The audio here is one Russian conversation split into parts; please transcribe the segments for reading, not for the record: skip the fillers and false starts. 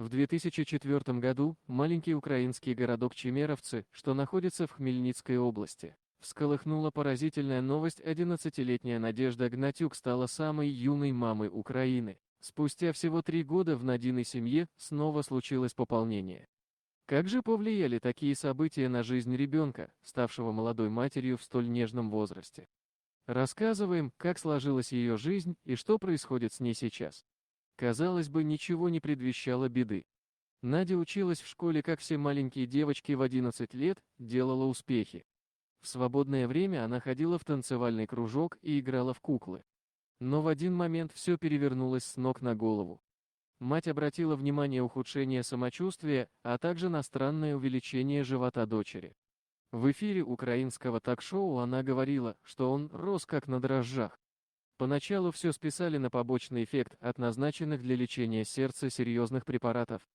В 2004 году маленький украинский городок Чемеровцы, что находится в Хмельницкой области, всколыхнула поразительная новость: 11-летняя Надежда Гнатюк стала самой юной мамой Украины. Спустя всего 3 года в Надиной семье снова случилось пополнение. Как же повлияли такие события на жизнь ребенка, ставшего молодой матерью в столь нежном возрасте? Рассказываем, как сложилась ее жизнь и что происходит с ней сейчас. Казалось бы, ничего не предвещало беды. Надя училась в школе, как все маленькие девочки в 11 лет, делала успехи. В свободное время она ходила в танцевальный кружок и играла в куклы. Но в один момент все перевернулось с ног на голову. Мать обратила внимание ухудшения самочувствия, а также на странное увеличение живота дочери. В эфире украинского ток-шоу она говорила, что он рос как на дрожжах. Поначалу все списали на побочный эффект от назначенных для лечения сердца серьезных препаратов.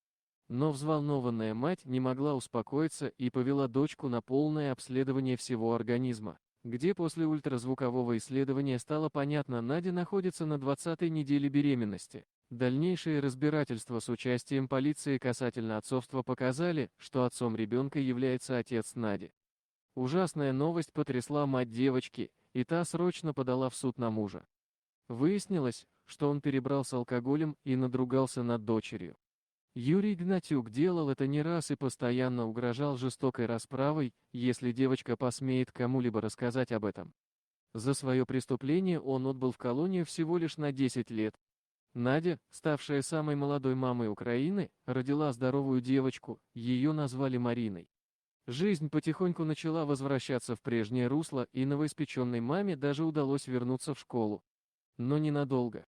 Но взволнованная мать не могла успокоиться и повела дочку на полное обследование всего организма, где после ультразвукового исследования стало понятно: Надя находится на 20-й неделе беременности. Дальнейшие разбирательства с участием полиции касательно отцовства показали, что отцом ребенка является отец Нади. Ужасная новость потрясла мать девочки, и та срочно подала в суд на мужа. Выяснилось, что он перебрал с алкоголем и надругался над дочерью. Юрий Гнатюк делал это не раз и постоянно угрожал жестокой расправой, если девочка посмеет кому-либо рассказать об этом. За свое преступление он отбыл в колонию всего лишь на 10 лет. Надя, ставшая самой молодой мамой Украины, родила здоровую девочку, ее назвали Мариной. Жизнь потихоньку начала возвращаться в прежнее русло, и новоиспеченной маме даже удалось вернуться в школу. Но ненадолго.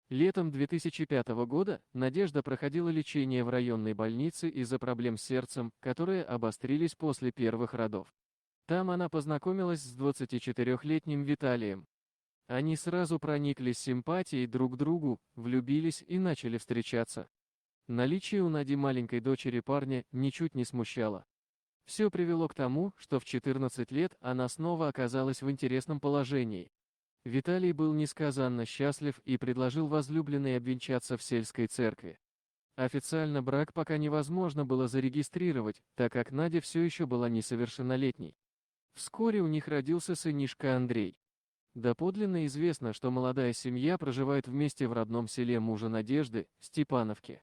Летом 2005 года Надежда проходила лечение в районной больнице из-за проблем с сердцем, которые обострились после первых родов. Там она познакомилась с 24-летним Виталием. Они сразу прониклись симпатией друг к другу, влюбились и начали встречаться. Наличие у Нади маленькой дочери парня ничуть не смущало. Все привело к тому, что в 14 лет она снова оказалась в интересном положении. Виталий был несказанно счастлив и предложил возлюбленной обвенчаться в сельской церкви. Официально брак пока невозможно было зарегистрировать, так как Надя все еще была несовершеннолетней. Вскоре у них родился сынишка Андрей. Доподлинно известно, что молодая семья проживает вместе в родном селе мужа Надежды, Степановке.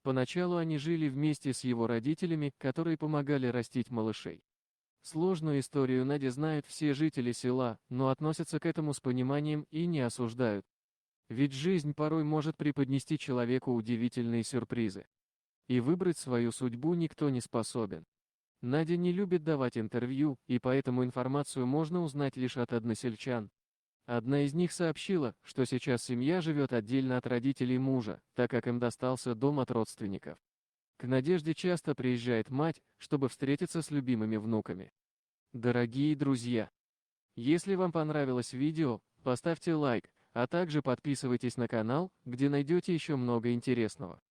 Поначалу они жили вместе с его родителями, которые помогали растить малышей. Сложную историю Нади знают все жители села, но относятся к этому с пониманием и не осуждают. Ведь жизнь порой может преподнести человеку удивительные сюрпризы. И выбрать свою судьбу никто не способен. Надя не любит давать интервью, и поэтому информацию можно узнать лишь от односельчан. Одна из них сообщила, что сейчас семья живет отдельно от родителей мужа, так как им достался дом от родственников. К Надежде часто приезжает мать, чтобы встретиться с любимыми внуками. Дорогие друзья, если вам понравилось видео, поставьте лайк, а также подписывайтесь на канал, где найдете еще много интересного.